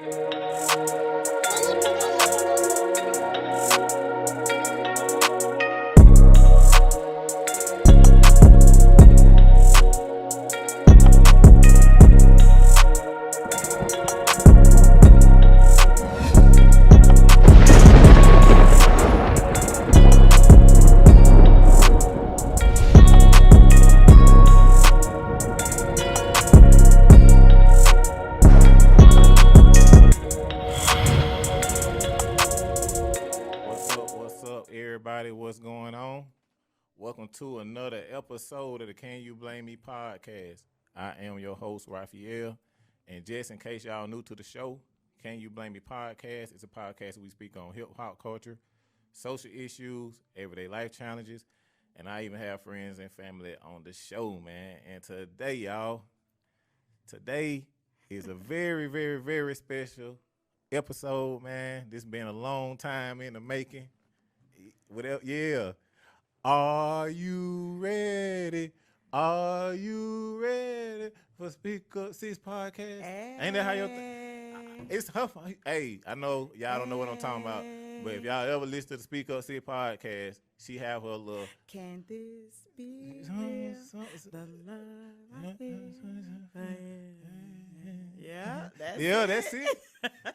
What's up, everybody? What's going on? Welcome to another episode of the Can You Blame Me podcast. I am your host, Raphael. And just in case y'all new to the show, Can You Blame Me podcast is a podcast where we speak on hip hop culture, social issues, everyday life challenges, and I even have friends and family on the show, man. And today is a very, very, very special episode, man. This been a long time in the making. Whatever, yeah. Are you ready? Are you ready for Speak Up Sis podcast? Hey. Ain't that how you? It's tough. Hey, I know y'all don't know what I'm talking about, but if y'all ever listen to the Speak Up Sis podcast, she have her little. Can this be real? The love I feel. Yeah, that's it.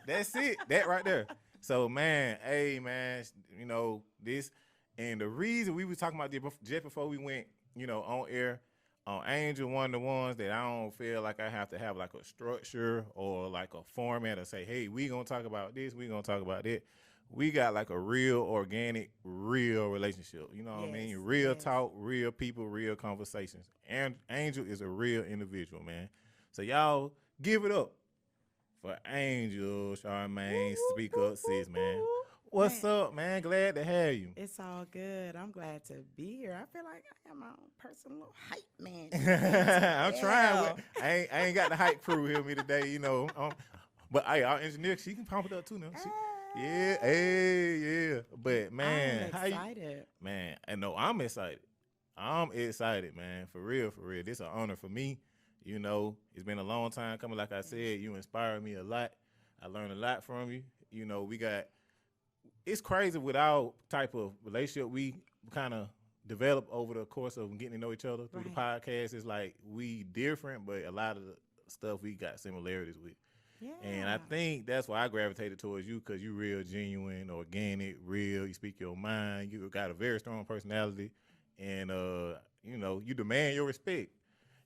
That's it. That right there. So, man, hey, man, you know, this, and the reason we was talking about this just before we went, you know, on air, on Angel, one of the ones that I don't feel like I have to have like a structure or like a format to say, hey, we going to talk about this, we going to talk about that. We got like a real, organic, real relationship. You know what I mean? Real talk, real people, real conversations. And Angel is a real individual, man. So y'all give it up for Angel, Charmaine, Speak Up Sis, man. What's up, man? Glad to have you. It's all good. I'm glad to be here. I feel like I am my own personal hype man. I'm trying. I ain't got the hype crew here with me today, you know. But hey, our engineer, she can pump it up too now. Yeah. But man, I'm excited. Man, I know I'm excited. I'm excited, man. For real. This is an honor for me. You know, it's been a long time coming. Like I said, you inspired me a lot. I learned a lot from you. You know, it's crazy with our type of relationship we kind of developed over the course of getting to know each other through the podcast. It's like we different, but a lot of the stuff we got similarities with. Yeah. And I think that's why I gravitated towards you, because you real genuine, organic, real. You speak your mind. You got a very strong personality. And, you know, you demand your respect.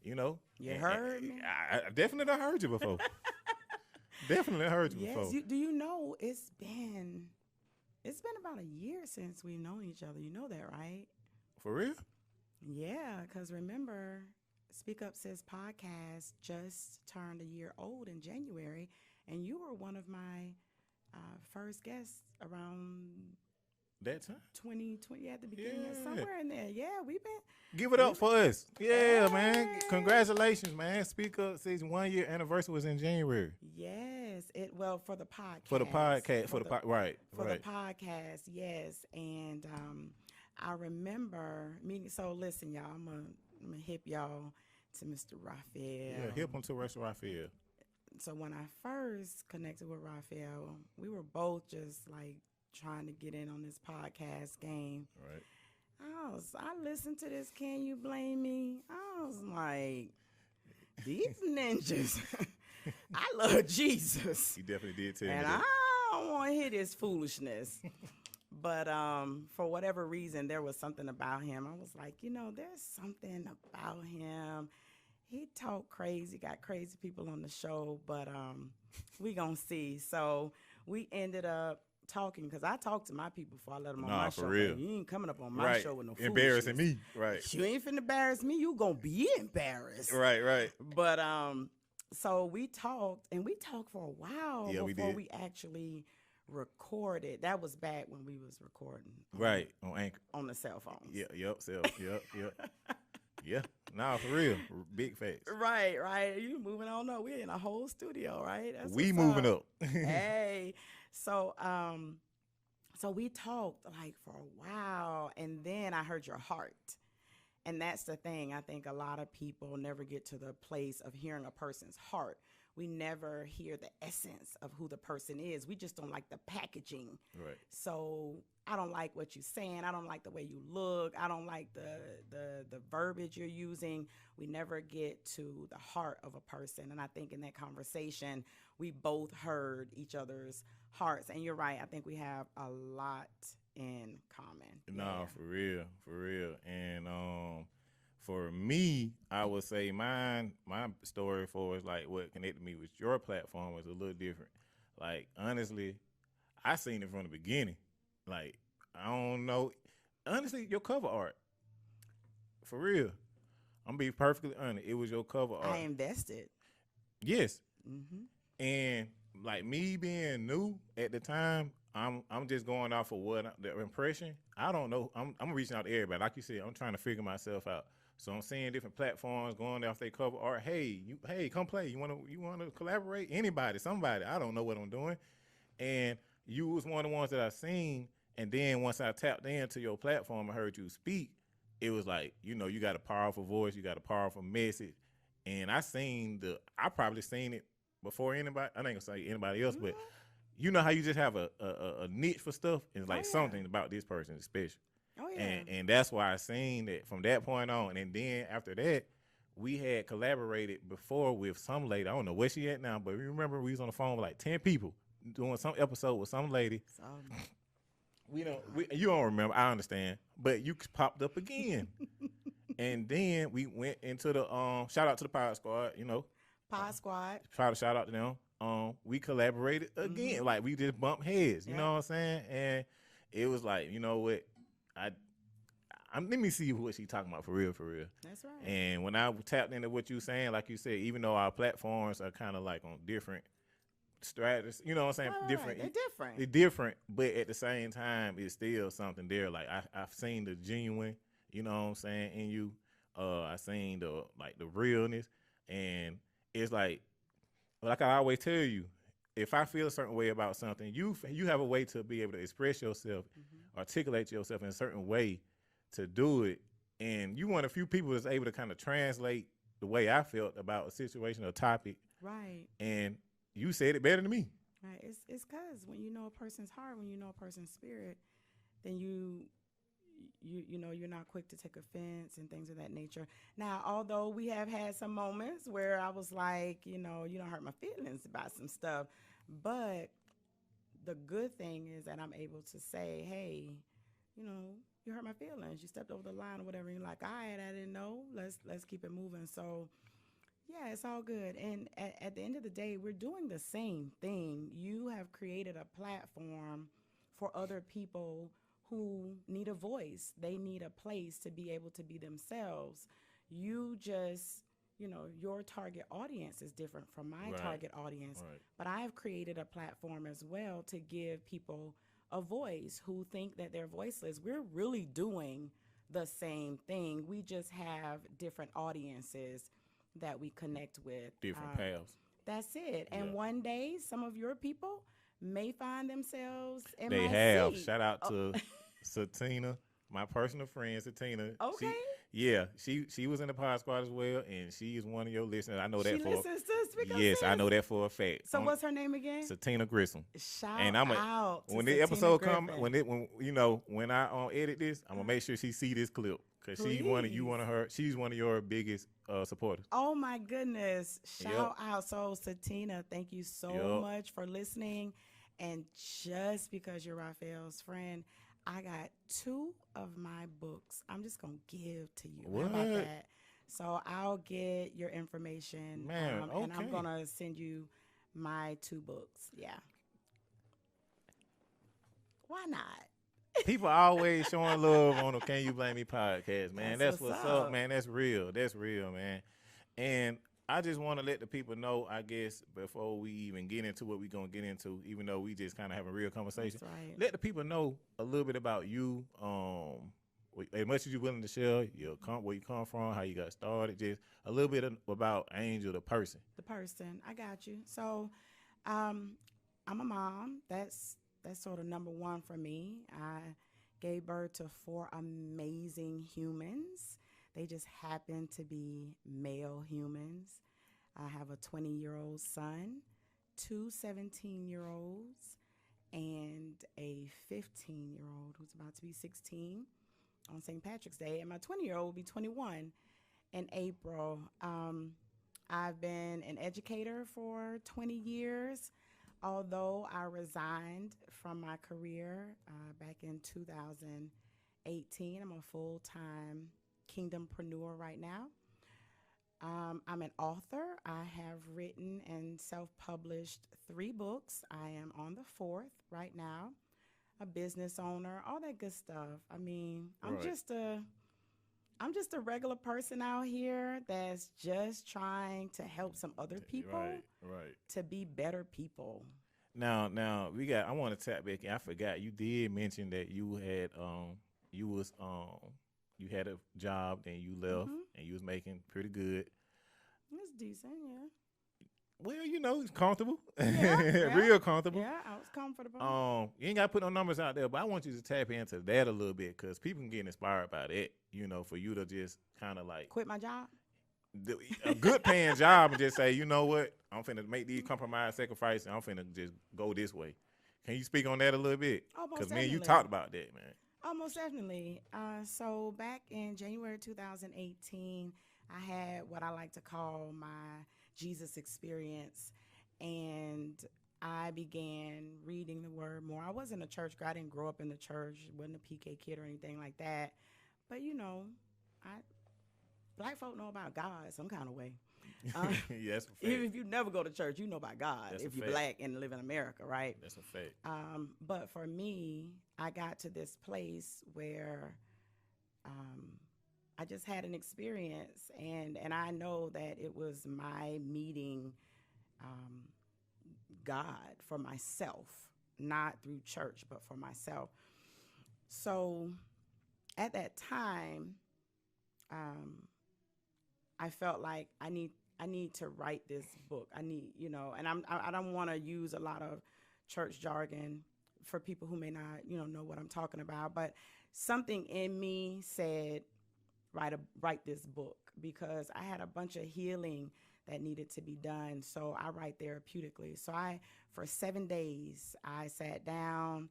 You know, you heard me. I definitely heard you before. Definitely heard you before. Yes, do you know it's been about a year since we've known each other. You know that, right? For real? Yeah, because remember, Speak Up Sis podcast just turned a year old in January, and you were one of my first guests around that time 2020 at the beginning, somewhere in there. Yeah, we've been. Give it up for us. Yeah, man. Congratulations, man. Speak Up Sis 1 year anniversary was in January. Yes, for the podcast. For the podcast, right. For the podcast, yes. And I remember meeting. So listen, y'all, I'm gonna hip y'all to Mr. Raphael. Yeah, hip him to Mr. Raphael. So when I first connected with Raphael, we were both just like trying to get in on this podcast game. Right. I listened to this Can You Blame Me? I was like, these ninjas. I love Jesus. You definitely did tell me and that. I don't want to hear this foolishness. But for whatever reason, there was something about him. I was like, you know, there's something about him. He talked crazy, got crazy people on the show, but we gonna see. So we ended up talking, because I talk to my people before I let them on my show. Real. You ain't coming up on my show with no foolishness. Embarrassing me, right? You ain't finna embarrass me. You gonna be embarrassed, right. But so we talked, and we talked for a while before we actually recorded. That was back when we was recording, right, on Anchor, on the cell phone. Yep. Yeah, nah, for real, big facts. Right. You moving on up. We're in a whole studio, right? That's we moving up. Hey, so we talked like for a while, and then I heard your heart. And that's the thing. I think a lot of people never get to the place of hearing a person's heart. we never hear the essence of who the person is. We just don't like the packaging. Right. So I don't like what you're saying. I don't like the way you look. I don't like the verbiage you're using. We never get to the heart of a person. And I think in that conversation, we both heard each other's hearts. And you're right. I think we have a lot in common. No, for real, for real. And for me, I would say my story for is like what connected me with your platform was a little different. Like honestly, I seen it from the beginning. Like I don't know, honestly, your cover art, for real. I'm gonna be perfectly honest. It was your cover art. I invested. Yes. Mm-hmm. And like me being new at the time, I'm just going off of the impression. I don't know. I'm reaching out to everybody. Like you said, I'm trying to figure myself out. So I'm seeing different platforms going off their cover art. Hey, come play. You wanna collaborate? Anybody, somebody. I don't know what I'm doing. And you was one of the ones that I seen. And then once I tapped into your platform and heard you speak, it was like, you got a powerful voice, you got a powerful message. And I probably seen it before anybody. I ain't gonna say anybody else, but you know how you just have a niche for stuff, and it's like something about this person is special. Oh yeah. And that's why I seen that from that point on. And then after that, we had collaborated before with some lady. I don't know where she at now, but remember we was on the phone with like 10 people doing some episode with some lady. You don't remember. I understand, but you popped up again, and then we went into the shout out to the Pod Squad. Pod Squad. Shout out to them. We collaborated again. Mm-hmm. Like we just bumped heads. You know what I'm saying? And it was like, you know what, let me see what she talking about for real. That's right. And when I tapped into what you saying, like you said, even though our platforms are kind of like on different strategies, you know what I'm saying? Different. They're different, but at the same time, it's still something there. Like I've seen the genuine, you know what I'm saying, in you. I seen the realness, and it's like I always tell you, if I feel a certain way about something, you have a way to be able to express yourself, articulate yourself in a certain way to do it, and you one of the few people that's able to kind of translate the way I felt about a situation or topic, right? And you said it better than me. Right. It's because when you know a person's heart, when you know a person's spirit, then you know you're not quick to take offense and things of that nature. Now, although we have had some moments where I was like, you don't hurt my feelings about some stuff, but the good thing is that I'm able to say, hey, you hurt my feelings. You stepped over the line or whatever. And you're like, all right, I didn't know. Let's keep it moving. So. Yeah, it's all good. And at the end of the day, we're doing the same thing. You have created a platform for other people who need a voice. They need a place to be able to be themselves. You just, your target audience is different from my target audience. Right. But I have created a platform as well to give people a voice who think that they're voiceless. We're really doing the same thing. We just have different audiences that we connect with. Different paths. That's it. Yeah. And one day, some of your people may find themselves in they my have. seat. Shout out to Satina, my personal friend, Satina. Okay. She was in the Pod Squad as well, and she is one of your listeners. I know that she listens to Speak Up Yes, Sis. I know that for a fact. So what's her name again? Satina Grissom. Shout out to when the episode come, when I edit this, I'm gonna make sure she see this clip. Cause she's one of your biggest supporters. Oh my goodness! Shout out, so Satina, thank you so much for listening. And just because you're Raphael's friend, I got 2 of my books. I'm just gonna give to you. What? How about that? So I'll get your information, man. Okay. And I'm gonna send you my 2 books. Yeah. Why not? People always showing love on the Can You Blame Me podcast, man. That's what's up, man. That's real, man. And I just want to let the people know, I guess, before we even get into what we're going to get into, even though we just kind of have a real conversation, right. Let the people know a little bit about you, as much as you're willing to share, where you come from, how you got started, just a little bit about Angel, the person. The person. I got you. So I'm a mom. That's sort of number one for me. I gave birth to 4 amazing humans. They just happen to be male humans. I have a 20-year-old son, two 17-year-olds, and a 15-year-old who's about to be 16 on St. Patrick's Day. And my 20-year-old will be 21 in April. I've been an educator for 20 years, although I resigned from my career back in 2018. I'm a full-time kingdompreneur right now. I'm an author. I have written and self-published 3 books. I am on the 4th right now. A business owner, all that good stuff. I mean, I'm just a regular person out here that's just trying to help some other people to be better people. Now I want to tap back. I forgot you did mention that you had you had a job, then you left, and you was making pretty good. It's decent, yeah. Well, you know, it's comfortable, Yeah. real comfortable. Yeah, I was comfortable. You ain't got to put no numbers out there, but I want you to tap into that a little bit because people can get inspired by that. You know, for you to just kind of like Quit my job. A good paying job and just say, you know what, I'm finna make these compromise sacrifices and I'm finna just go this way. Can you speak on that a little bit? Because me and you talked about that, man. Almost definitely. So back in January 2018, I had what I like to call my Jesus experience, and I began reading the word more. I wasn't a church girl. I didn't grow up in the church. Wasn't a PK kid or anything like that. But, you know, black folk know about God some kind of way. Yes, even if you never go to church, you know about God. That's if you're fact. black and live in America, right? That's a fact. But for me, I got to this place where I just had an experience, and I know that it was my meeting God for myself, not through church, but for myself. So at that time, I felt like I need to write this book. I need, you know, and I don't want to use a lot of church jargon for people who may not, you know what I'm talking about. But something in me said, write this book, because I had a bunch of healing that needed to be done. So I write therapeutically. So for 7 days, I sat down.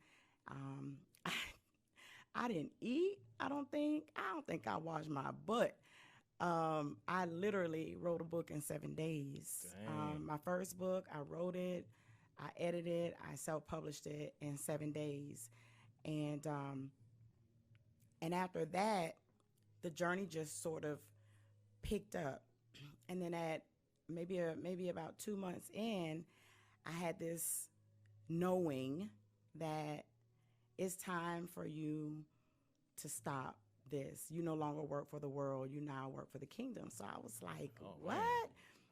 I didn't eat. I don't think I washed my butt. I literally wrote a book in 7 days. My first book, I wrote it, I edited it, I self-published it in 7 days. And after that, the journey just sort of picked up. And then at maybe about 2 months in, I had this knowing that it's time for you to stop this. You no longer work for the world. You now work for the kingdom. So I was like, what? Man.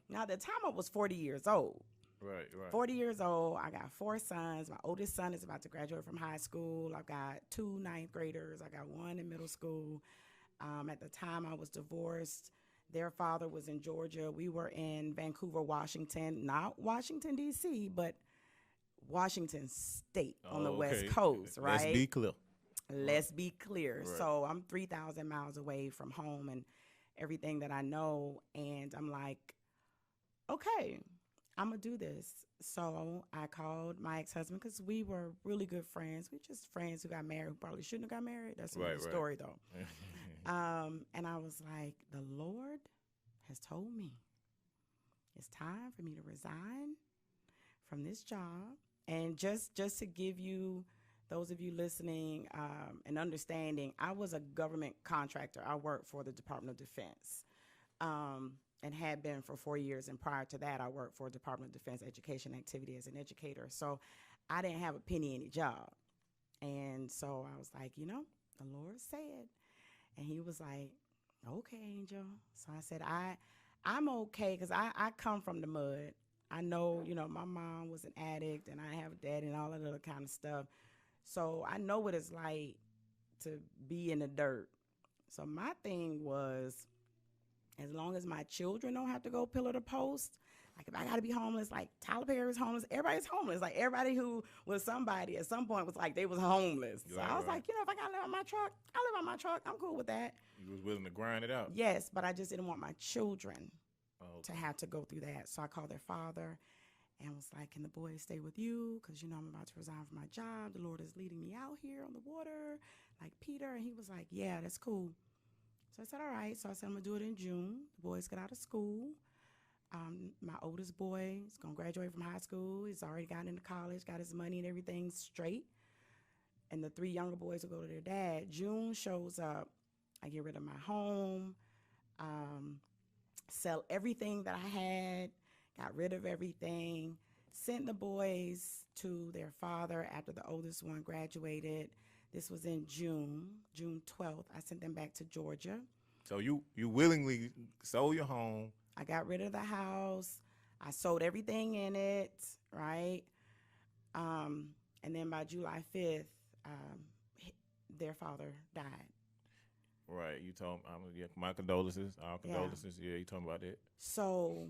Now, at the time, I was 40 years old. Right. 40 years old. I got 4 sons. My oldest son is about to graduate from high school. I've got 2 ninth graders. I got 1 in middle school. At the time, I was divorced. Their father was in Georgia. We were in Vancouver, Washington. Not Washington, D.C., but Washington State on the West Coast, right? Let's be clear. Let's be clear. Right. So I'm 3,000 miles away from home and everything that I know. And I'm like, okay, I'm going to do this. So I called my ex-husband, because we were really good friends. We just friends who got married, who probably shouldn't have got married. That's another story, though. And I was like, the Lord has told me it's time for me to resign from this job. And just to give you, those of you listening, an understanding, I was a government contractor. I worked for the Department of Defense and had been for 4 years. And prior to that, I worked for Department of Defense Education Activity as an educator. So I didn't have a penny any job. And so I was like, the Lord said. And he was like, okay, Angel. So I said, I'm okay, because I come from the mud. I know, my mom was an addict, and I have a dad and all that other kind of stuff. So I know what it's like to be in the dirt. So my thing was, as long as my children don't have to go pillar to post, like if I got to be homeless, like Tyler Perry's homeless, everybody's homeless. Like everybody who was somebody at some point was like they was homeless. So I was like, if I got to live on my truck, I live on my truck. I'm cool with that. You was willing to grind it out. Yes, but I just didn't want my children to have to go through that. So I called their father and was like, can the boys stay with you? Because, you know, I'm about to resign from my job. The Lord is leading me out here on the water, like Peter. And he was like, yeah, that's cool. So I said, all right. So I said, I'm going to do it in June. The boys get out of school. My oldest boy is going to graduate from high school. He's already gotten into college, got his money and everything straight. And the 3 younger boys will go to their dad. June shows up. I get rid of my home, sell everything that I had, got rid of everything, sent the boys to their father after the oldest one graduated. This was in June 12th. I sent them back to Georgia. So you willingly sold your home. I got rid of the house. I sold everything in it, right? And then by July 5th, their father died. Right. You told me, my condolences, our condolences. Yeah, you talking about that. So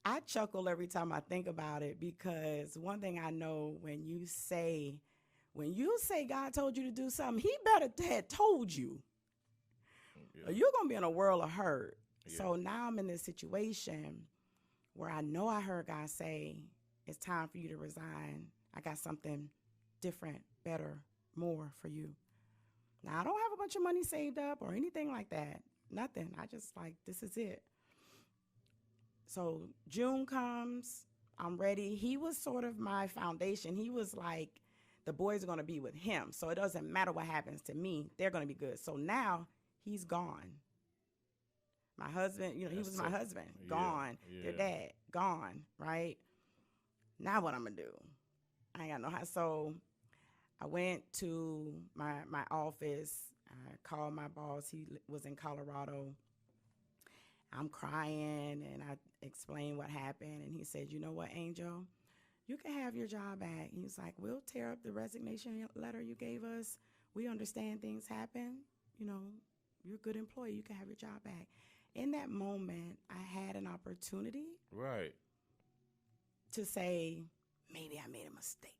I chuckle every time I think about it, because one thing I know, when you say God told you to do something, he better had told you. Yeah. You're going to be in a world of hurt. Yeah. So now I'm in this situation where I know I heard God say, it's time for you to resign. I got something different, better, more for you. Now, I don't have a bunch of money saved up or anything like that. Nothing. I just like, this is it. So June comes. I'm ready. He was sort of my foundation. He was like, the boys are going to be with him. So it doesn't matter what happens to me. They're going to be good. So now he's gone. My husband, you know, he was my husband. Gone. Their dad, gone, right? Now what I'm going to do? I ain't got no house. So I went to my office. I called my boss. He was in Colorado. I'm crying, and I explained what happened. And he said, you know what, Angel? You can have your job back. He was like, we'll tear up the resignation letter you gave us. We understand things happen. You know, you're a good employee. You can have your job back. In that moment, I had an opportunity. Right. To say, maybe I made a mistake.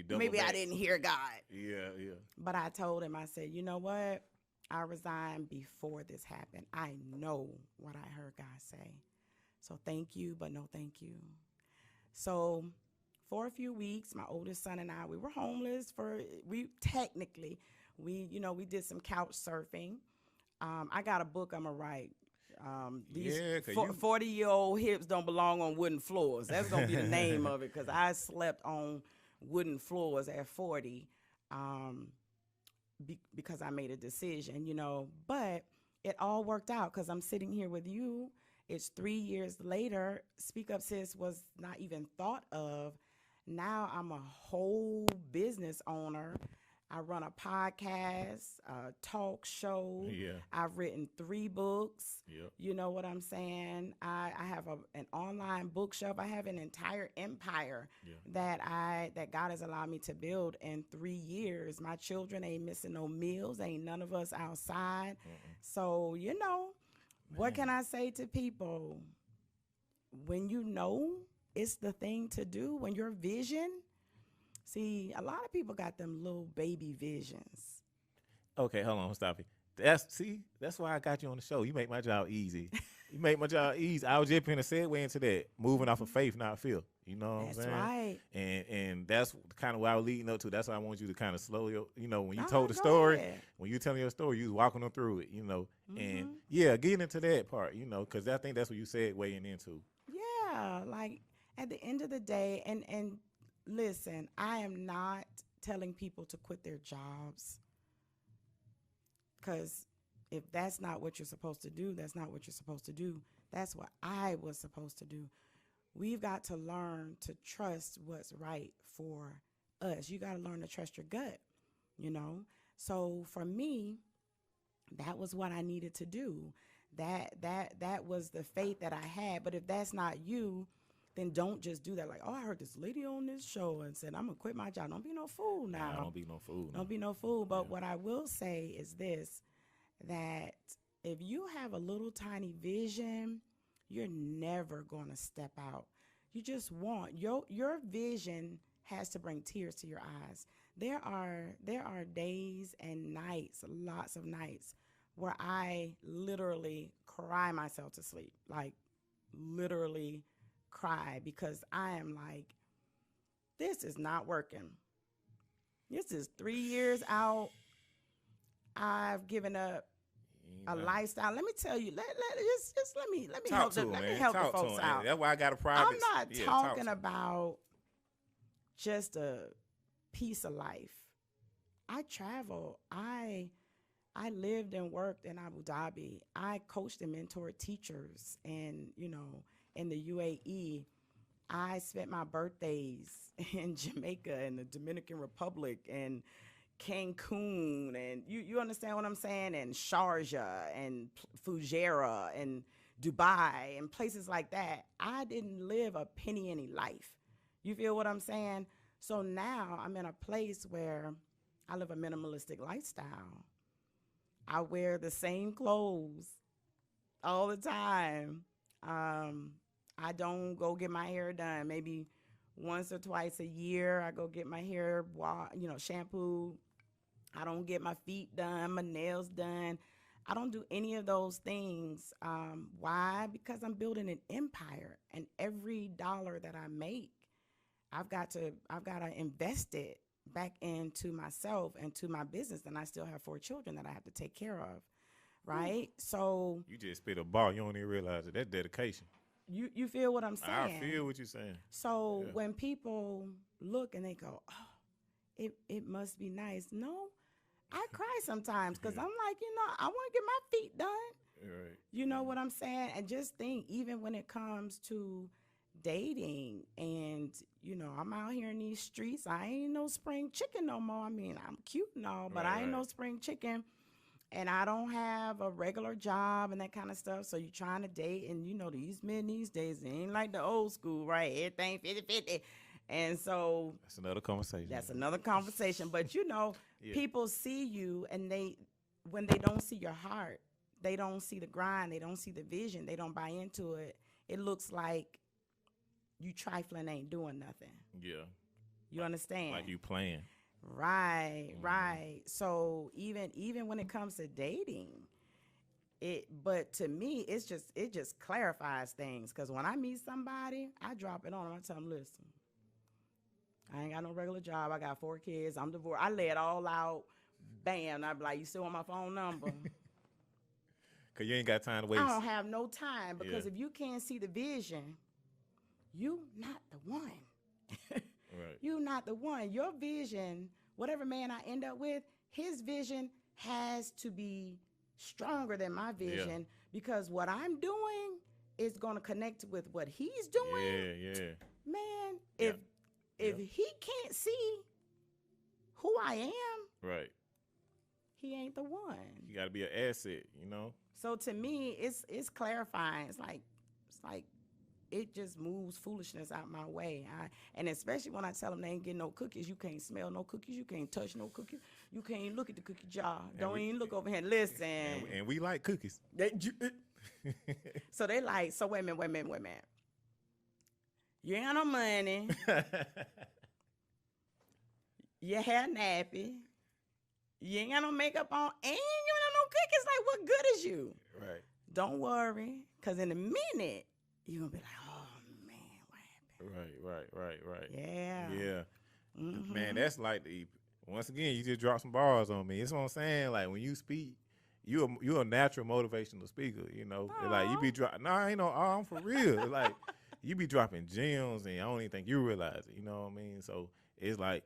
Maybe I didn't hear God. Yeah. But I told him, I said, you know what? I resigned before this happened. I know what I heard God say. So thank you, but no thank you. So for a few weeks, my oldest son and I, we were homeless we did some couch surfing. I got a book I'm going to write. These 40-year-old hips don't belong on wooden floors. That's going to be the name of it, because I slept on wooden floors at 40 because I made a decision, you know. But it all worked out, because I'm sitting here with you. It's 3 years later. Speak Up Sis was not even thought of. Now I'm a whole business owner. I run a podcast, a talk show. Yeah. I've written 3 books. Yep. You know what I'm saying? I have an online bookshelf. I have an entire empire that God has allowed me to build in 3 years. My children ain't missing no meals. Ain't none of us outside. So, you know, what can I say to people? When you know it's the thing to do, when your vision... See, a lot of people got them little baby visions. Okay, hold on, stop it. That's why I got you on the show. You make my job easy. You make my job easy. I was just going to segue into that, moving off of faith, not fear. You know what I'm saying? That's right. And that's kind of what I was leading up to. That's why I want you to kind of slow your, you know, when you told the story, when you telling your story, you was walking them through it, you know. And getting into that part, you know, because I think that's what you said weighing into. Yeah, like at the end of the day, and listen, I am not telling people to quit their jobs, because if that's not what you're supposed to do, that's not what you're supposed to do. That's what I was supposed to do. We've got to learn to trust what's right for us. You got to learn to trust your gut, you know? So for me, that was what I needed to do. That was the faith that I had. But if that's not you, then don't just do that. Like, oh, I heard this lady on this show and said, I'm going to quit my job. Don't be no fool now. Nah, don't be no fool. Don't be no fool. But what I will say is this, that if you have a little tiny vision, you're never going to step out. You just want, your vision has to bring tears to your eyes. There are days and nights, lots of nights, where I literally cry myself to sleep, like literally cry, because I am like, this is not working. This is 3 years out. I've given up a lifestyle. Let me tell you. Let me Talk help to him, let me man. help the Talk to folks him. out. That's why I got a I'm private. not Yeah, talking talk to him. about just a piece of life. I travel. I lived and worked in Abu Dhabi. I coached and mentored teachers, and in the UAE. I spent my birthdays in Jamaica and the Dominican Republic and Cancun, and you understand what I'm saying, and Sharjah and Fujairah and Dubai and places like that. I didn't live a penny any life. You feel what I'm saying? So now I'm in a place where I live a minimalistic lifestyle. I wear the same clothes all the time. I don't go get my hair done. Maybe once or twice a year, I go get my hair, shampooed. I don't get my feet done, my nails done. I don't do any of those things. Why? Because I'm building an empire, and every dollar that I make, I've got to invest it back into myself and to my business. And I still have 4 children that I have to take care of, right? So You just spit a bar. You don't even realize it. That's dedication. you feel what I'm saying? I feel what you're saying. So Yeah. when people look and they go, oh, it must be nice. No, I cry sometimes because I'm like, I want to get my feet done. Right. You know what I'm saying? And just think, even when it comes to dating, and I'm out here in these streets, I ain't no spring chicken no more. I mean, I'm cute and all, but I ain't no spring chicken. And I don't have a regular job and that kind of stuff. So you're trying to date, and these men these days, they ain't like the old school, right? Everything 50-50. And so That's another conversation. that's another conversation. But Yeah. people see you, and when they don't see your heart, they don't see the grind, they don't see the vision, they don't buy into it. It looks like you trifling, ain't doing nothing. Yeah. You understand? Like you playing. Right, right. So even when it comes to dating, but to me, it just clarifies things. Because when I meet somebody, I drop it on them. I tell them, listen, I ain't got no regular job. I got 4 kids. I'm divorced. I lay it all out. Bam. I be like, you still want my phone number? Because you ain't got time to waste. I don't have no time, because Yeah. if you can't see the vision, you not the one. Right. You not the one. Your vision, whatever man I end up with, his vision has to be stronger than my vision, because what I'm doing is going to connect with what he's doing. Yeah. Man, Yeah. if he can't see who I am, Right. he ain't the one. You got to be an asset, So to me, it's clarifying. It's like it just moves foolishness out my way. And especially when I tell them they ain't getting no cookies, you can't smell no cookies, you can't touch no cookies, you can't even look at the cookie jar. Don't even look over here and listen. And we like cookies. So they like, so wait a minute. You ain't got no money. Your hair nappy. You ain't got no makeup on, and you ain't got no cookies. Like, what good is you? Right. Don't worry, because in a minute, you're going to be like, oh, man, what happened? Right. Yeah. Yeah. Mm-hmm. Man, that's like once again, you just dropped some bars on me. That's what I'm saying. Like, when you speak, you're a natural motivational speaker, Like, you be dropping, no, I ain't no, I'm for real. Like, you be dropping gems, and I don't even think you realize it, you know what I mean? So, it's like,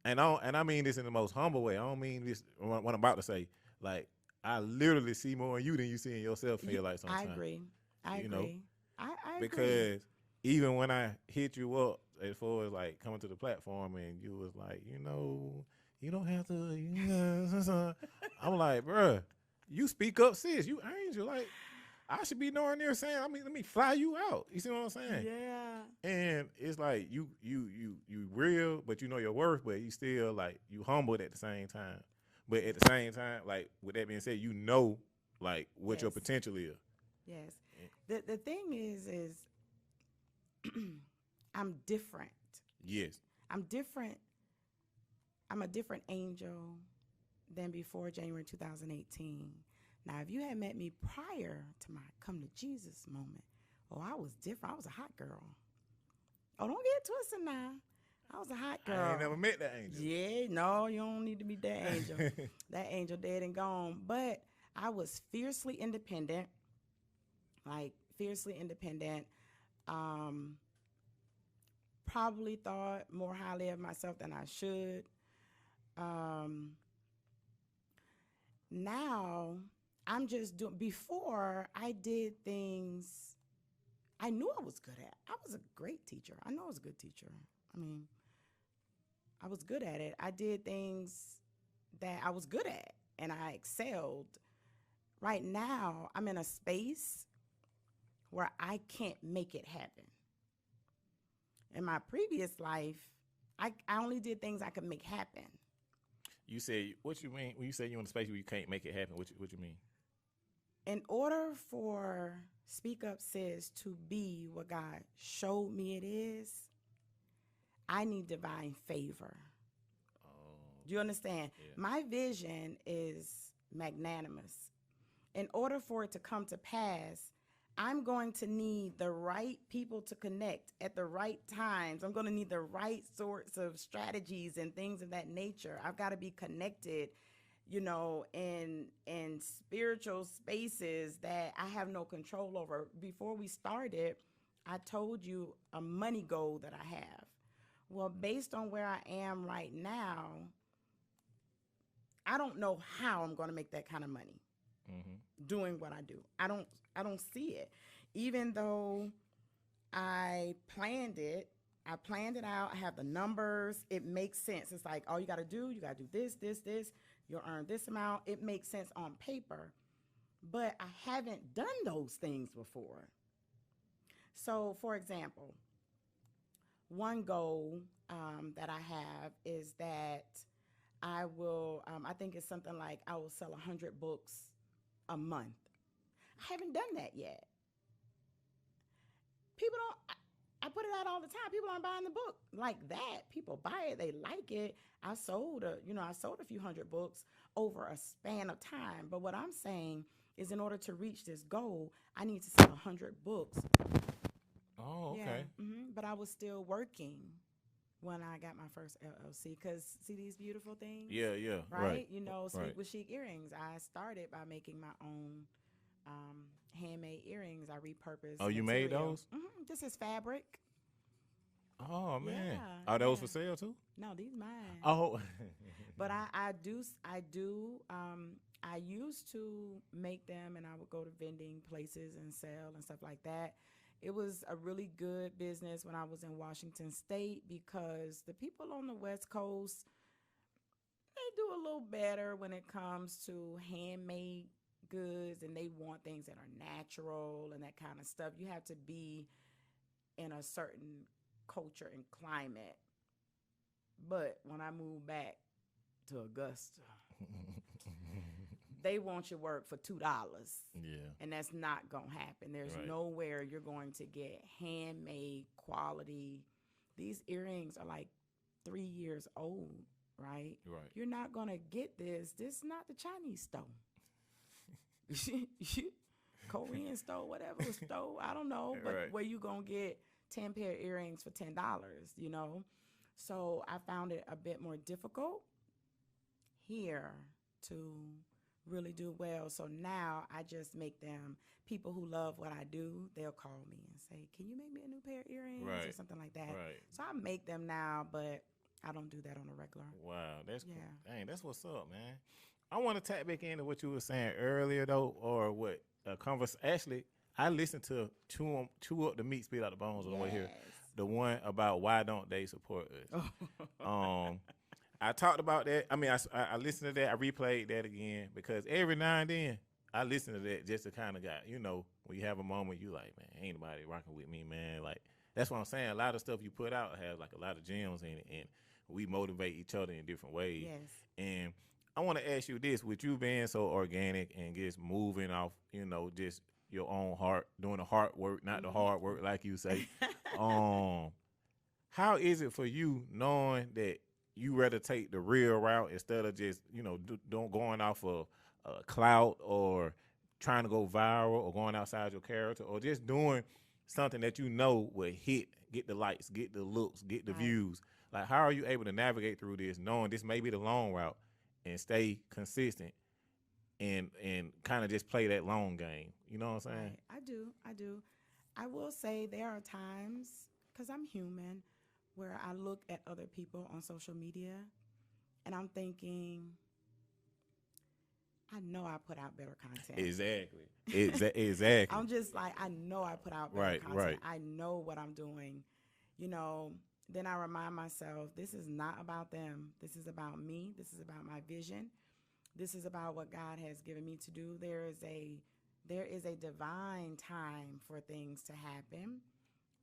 and I mean this in the most humble way. I don't mean this, what I'm about to say. Like, I literally see more in you than you see in yourself, feel like sometimes. I agree. I agree. Because even when I hit you up as far as like coming to the platform, and you was like, you don't have to, I'm like, bruh, you speak up, sis. You angel. Like, I should be nowhere near saying, let me fly you out. You see what I'm saying? Yeah. And it's like you real, but you know your worth, but you still like you humbled at the same time. But at the same time, like with that being said, like what your potential is. Yes. The thing is I'm different. Yes. I'm different. I'm a different angel than before January 2018. Now, if you had met me prior to my come to Jesus moment, oh, I was different. I was a hot girl. Oh, don't get twisted now. I was a hot girl. I ain't never met that angel. Yeah, no, you don't need to be that angel. That angel dead and gone. But I was fiercely independent, like fiercely independent. Probably thought more highly of myself than I should. Now I'm just doing, before I did things I knew I was good at. I was a great teacher. I know I was a good teacher. I mean, I was good at it. I did things that I was good at and I excelled. Right now, I'm in a space where I can't make it happen. In my previous life, I only did things I could make happen. You say, what you mean when you say you're in a space where you can't make it happen? What you mean? In order for Speak Up Sis to be what God showed me it is, I need divine favor. Oh, Do you understand? yeah. My vision is magnanimous. In order for it to come to pass, I'm going to need the right people to connect at the right times. I'm going to need the right sorts of strategies and things of that nature. I've got to be connected, you know, in spiritual spaces that I have no control over. Before we started, I told you a money goal that I have. Well, based on where I am right now, I don't know how I'm going to make that kind of money doing what I do. I don't see it. Even though I planned it out. I have the numbers. It makes sense. It's like, all you got to do this. You'll earn this amount. It makes sense on paper. But I haven't done those things before. So, for example, one goal that I have is that I will, I think it's something like I will sell 100 books a month. I haven't done that yet. People don't, I put it out all the time. People aren't buying the book like that. People buy it. They like it. I sold a few hundred books over a span of time. But what I'm saying is, in order to reach this goal, I need to sell 100 books. Oh, okay. Yeah, but I was still working when I got my first LLC, because see these beautiful things? Yeah, Right? You know, Sweet right. with Chic earrings. I started by making my own handmade earrings. I repurposed. Oh, you made those? This is fabric. Oh, man. Yeah, Are those yeah. for sale too? No, these mine. Oh. But I used to make them, and I would go to vending places and sell and stuff like that. It was a really good business when I was in Washington State, because the people on the West Coast, they do a little better when it comes to handmade goods, and they want things that are natural and that kind of stuff. You have to be in a certain culture and climate. But when I moved back to Augusta, they want your work for $2. Yeah. And that's not going to happen. There's Right. nowhere you're going to get handmade quality. These earrings are like 3 years old, right? Right. You're not going to get this. This is not the Chinese store. Korean store, whatever store, I don't know. But Right. where you going to get 10 pair of earrings for $10, you know? So I found it a bit more difficult here to really do well. So now I just make them, people who love what I do, they'll call me and say, can you make me a new pair of earrings or Right. something like that? Right. So I make them now, but I don't do that on a regular. Wow, that's cool. Yeah. Dang, that's what's up, man. I want to tap back into what you were saying earlier, though, or what Actually, I listened to Chew Up the Meat, Spit Out the Bones on the way here. The one about why don't they support us. I talked about that. I mean, I listened to that. I replayed that again, because every now and then I listen to that just to kind of got, you know, when you have a moment, you like, man, ain't nobody rocking with me, man. Like, that's what I'm saying. A lot of stuff you put out has like a lot of gems in it, and we motivate each other in different ways. Yes. And I want to ask you this: with you being so organic and just moving off, you know, just your own heart, doing the hard work, not the hard work, like you say. How is it for you knowing that you rather take the real route instead of just, you know, don't going off of clout or trying to go viral or going outside your character or just doing something that you know will hit, get the likes, get the looks, get the views. Like, how are you able to navigate through this, knowing this may be the long route, and stay consistent and kind of just play that long game? You know what I'm saying? Right. I do. I will say there are times, because I'm human, where I look at other people on social media and I'm thinking, I know I put out better content. Exactly. Exactly. I'm just like, I know I put out better content. Right. I know what I'm doing. You know, then I remind myself, this is not about them. This is about me. This is about my vision. This is about what God has given me to do. There is a divine time for things to happen,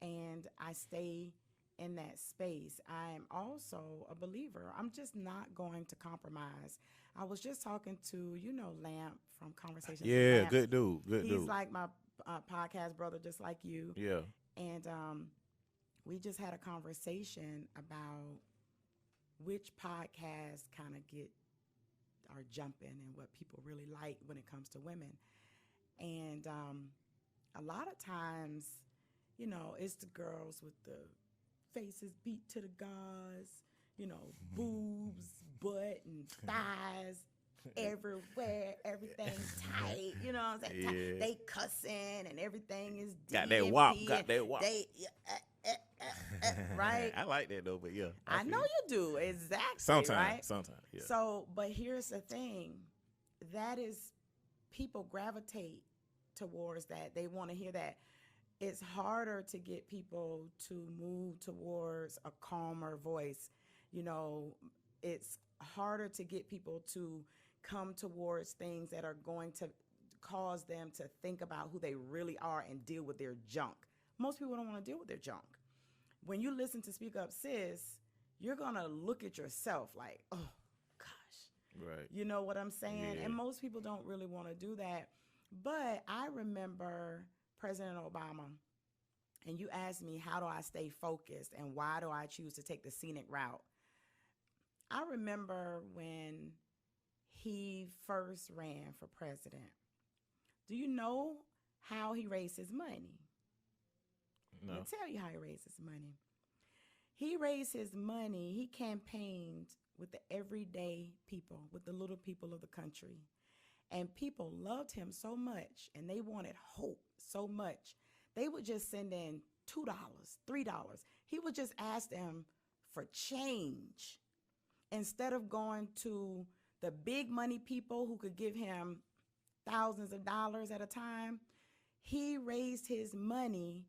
and I stay in that space. I am also a believer. I'm just not going to compromise. I was just talking to, Lamp from Conversations with Yeah, Lamp. good dude. He's like my podcast brother, just like you. Yeah. And we just had a conversation about which podcasts kind of are jumping and what people really like when it comes to women. And a lot of times, it's the girls with the faces beat to the gauze, boobs, butt, and thighs everywhere. Everything's tight. You know what I'm saying? Yeah. They cussing and everything is Got that wop. Right? I like that though, but yeah. I know you do. Exactly. Sometimes, yeah. So, but here's the thing. That is, people gravitate towards that. They want to hear that. It's harder to get people to move towards a calmer voice. It's harder to get people to come towards things that are going to cause them to think about who they really are and deal with their junk. Most people don't want to deal with their junk. When you listen to Speak Up Sis, you're going to look at yourself like, oh, gosh. Right. You know what I'm saying? Yeah. And most people don't really want to do that. But I remember President Obama, and you asked me, how do I stay focused and why do I choose to take the scenic route? I remember when he first ran for president. Do you know how he raised his money? No. I'll tell you how he raised his money. He raised his money, he campaigned with the everyday people, with the little people of the country. And people loved him so much, and they wanted hope so much. They would just send in $2, $3. He would just ask them for change. Instead of going to the big money people who could give him thousands of dollars at a time, he raised his money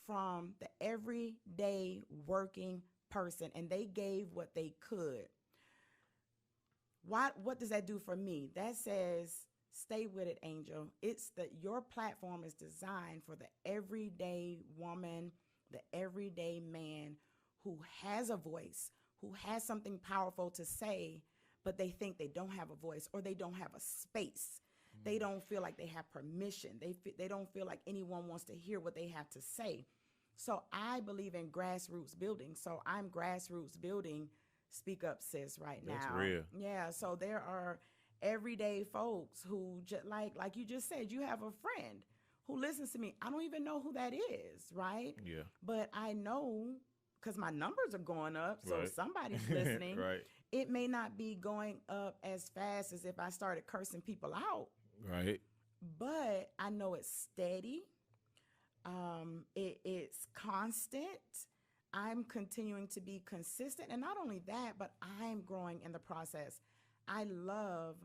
from the everyday working person, and they gave what they could. What does that do for me? That says, stay with it, Angel. It's that your platform is designed for the everyday woman, the everyday man who has a voice, who has something powerful to say, but they think they don't have a voice or they don't have a space. They don't feel like they have permission. They don't feel like anyone wants to hear what they have to say. So I believe in grassroots building. So I'm grassroots building Speak Up Sis right now. That's real. Yeah, so there are everyday folks who, like you just said, you have a friend who listens to me. I don't even know who that is, right? Yeah. But I know, because my numbers are going up, so Right. somebody's listening. Right. It may not be going up as fast as if I started cursing people out, Right. but I know it's steady. It's constant. I'm continuing to be consistent. And not only that, but I'm growing in the process. I love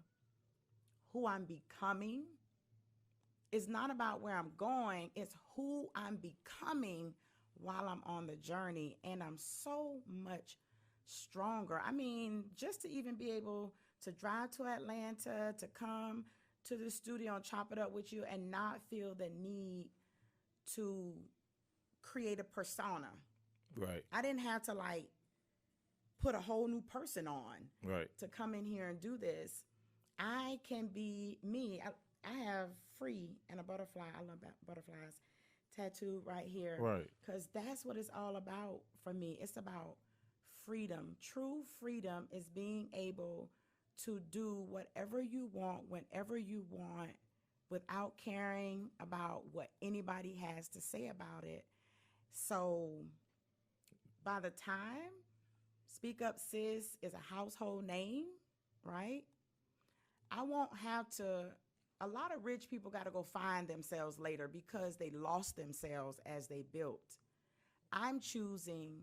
who I'm becoming. It's not about where I'm going. It's who I'm becoming while I'm on the journey. And I'm so much stronger. I mean, just to even be able to drive to Atlanta, to come to the studio and chop it up with you and not feel the need to create a persona. Right. I didn't have to put a whole new person on Right. to come in here and do this. I can be me. I have free and a butterfly. I love butterflies tattooed right here. Right. Because that's what it's all about for me. It's about freedom. True freedom is being able to do whatever you want, whenever you want, without caring about what anybody has to say about it. So by the time Speak Up Sis is a household name, right? I won't have to, a lot of rich people got to go find themselves later because they lost themselves as they built. I'm choosing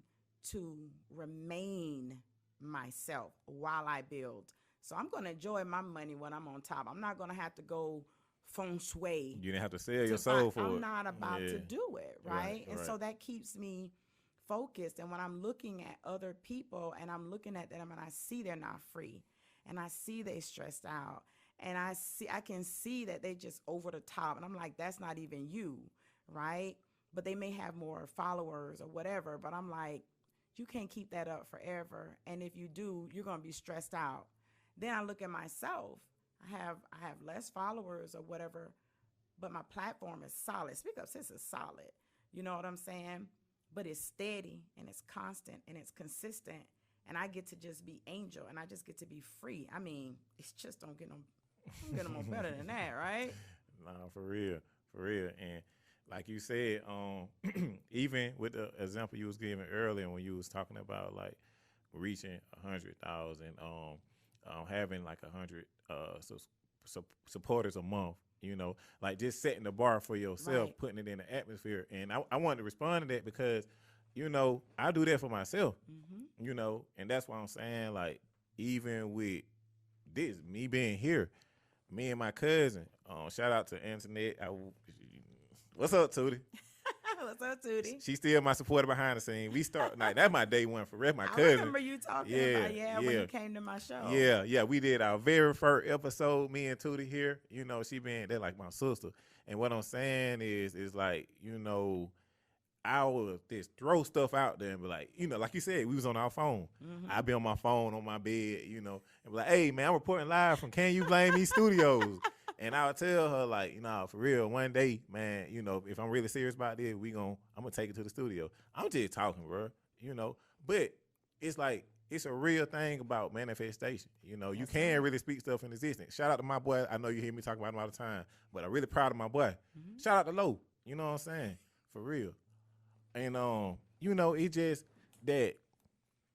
to remain myself while I build. So I'm going to enjoy my money when I'm on top. I'm not going to have to go feng shui. You didn't have to sell your soul for it. I'm not about to do it, right? And right. so that keeps me focused. And when I'm looking at other people and I'm looking at them and I see they're not free and I see they stressed out and I can see that they just over the top and I'm like, that's not even you, right? But they may have more followers or whatever, but I'm like, you can't keep that up forever. And if you do, you're going to be stressed out. Then I look at myself. I have less followers or whatever, but my platform is solid. Speak Up Sis is solid. You know what I'm saying? But it's steady and it's constant and it's consistent. And I get to just be Angel and I just get to be free. I mean, it's just don't get no more better than that, right? Nah, for real. And like you said, even with the example you was giving earlier when you was talking about like reaching 100,000, having like 100 supporters a month, you know, like just setting the bar for yourself, Right. putting it in the atmosphere. And I wanted to respond to that because, you know, I do that for myself, you know, and that's why I'm saying, like, even with this, me being here, me and my cousin, shout out to Antoinette. What's up, Tootie? What's up, Tootie? She's still my supporter behind the scene. We start like that's my day one for real. My I cousin. remember you talking about when you came to my show. Yeah. We did our very first episode. Me and Tootie here. You know, they're like my sister. And what I'm saying is like, you know, I would just throw stuff out there and be like, you know, like you said, we was on our phone. I'd be on my phone on my bed, you know, and be like, hey man, I'm reporting live from Can You Blame Me Studios. And I would tell her, like, you know, for real, one day, man, you know, if I'm really serious about this, I'm going to take it to the studio. I'm just talking, bro, you know. But it's like, it's a real thing about manifestation. You know, you can really speak stuff in existence. Shout out to my boy. I know you hear me talk about him all the time, but I'm really proud of my boy. Shout out to Lo. You know what I'm saying? For real. And, you know, it just that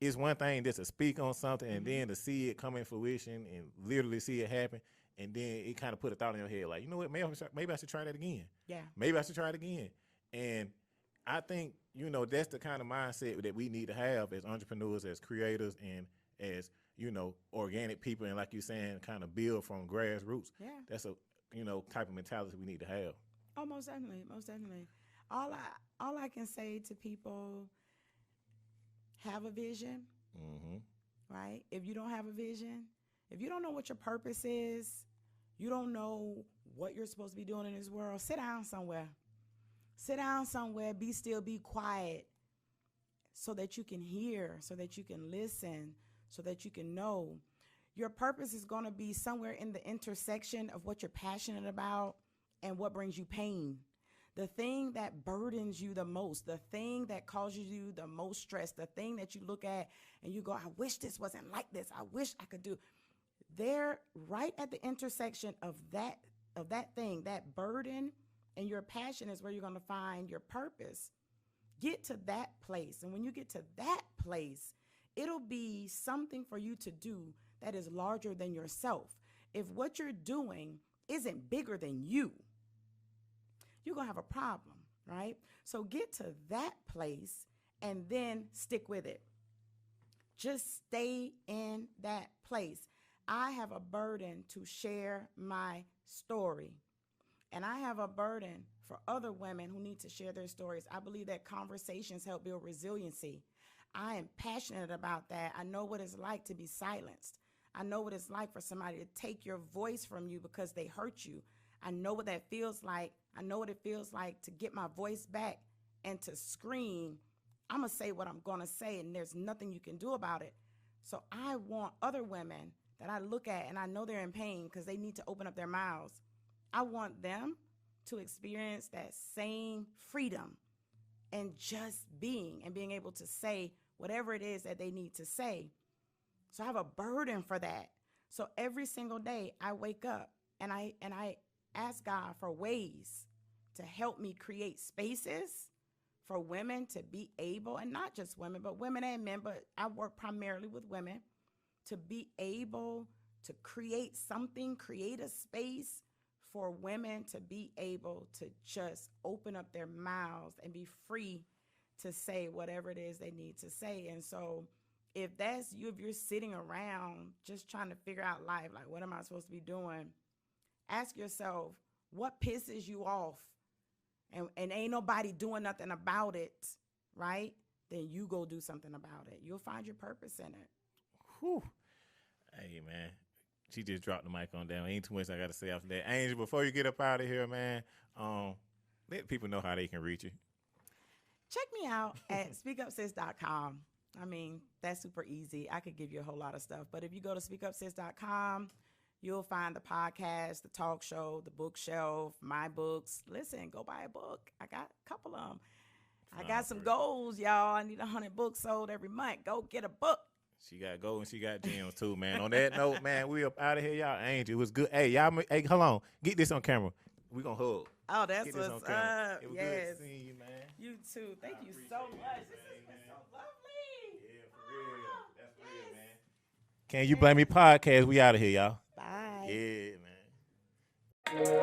it's one thing just to speak on something and then to see it come in fruition and literally see it happen. And then it kind of put a thought in your head, like, you know what, maybe I should try that again. Yeah. Maybe I should try it again. And I think, you know, that's the kind of mindset that we need to have as entrepreneurs, as creators, and as, you know, organic people. And like you're saying, kind of build from grassroots. Yeah. That's a, you know, type of mentality we need to have. Oh, most definitely. Most definitely. All I can say to people, have a vision, right? If you don't have a vision, if you don't know what your purpose is, you don't know what you're supposed to be doing in this world, sit down somewhere. Sit down somewhere, be still, be quiet, so that you can hear, so that you can listen, so that you can know. Your purpose is going to be somewhere in the intersection of what you're passionate about and what brings you pain. The thing that burdens you the most, the thing that causes you the most stress, the thing that you look at and you go, I wish this wasn't like this. I wish I could do. They're right at the intersection of that thing, that burden, and your passion is where you're going to find your purpose. Get to that place. And when you get to that place, it'll be something for you to do that is larger than yourself. If what you're doing isn't bigger than you, you're going to have a problem, right? So get to that place and then stick with it. Just stay in that place. I have a burden to share my story. And I have a burden for other women who need to share their stories. I believe that conversations help build resiliency. I am passionate about that. I know what it's like to be silenced. I know what it's like for somebody to take your voice from you because they hurt you. I know what that feels like. I know what it feels like to get my voice back and to scream, I'm going to say what I'm going to say, and there's nothing you can do about it. So I want other women that I look at and I know they're in pain because they need to open up their mouths. I want them to experience that same freedom and just being able to say whatever it is that they need to say. So I have a burden for that. So every single day I wake up and I ask God for ways to help me create spaces for women to be able, and not just women, but women and men, but I work primarily with women, to be able to create something, create a space for women to be able to just open up their mouths and be free to say whatever it is they need to say. And so if that's you, if you're sitting around just trying to figure out life, like what am I supposed to be doing? Ask yourself, what pisses you off? And ain't nobody doing nothing about it, right? Then you go do something about it. You'll find your purpose in it. Whew. Hey, man. She just dropped the mic on down. Ain't too much I got to say after that. Angel, before you get up out of here, man, let people know how they can reach you. Check me out at speakupsis.com. I mean, that's super easy. I could give you a whole lot of stuff. But if you go to speakupsis.com, you'll find the podcast, the talk show, the bookshelf, my books. Listen, go buy a book. I got a couple of them. I got some goals, y'all. I need 100 books sold every month. Go get a book. She got gold and she got gems too, man. On that note, man, we up out of here, y'all. Angel, it was good. Hey, y'all, hey, hold on. Get this on camera. We gonna hug. Oh, that's what's up. It was yes. good seeing you, man. You too. Thank you so much. This has been so lovely. Yeah, for real. That's real, man. Can You Blame Me podcast? We out of here, y'all. Bye. Yeah, man.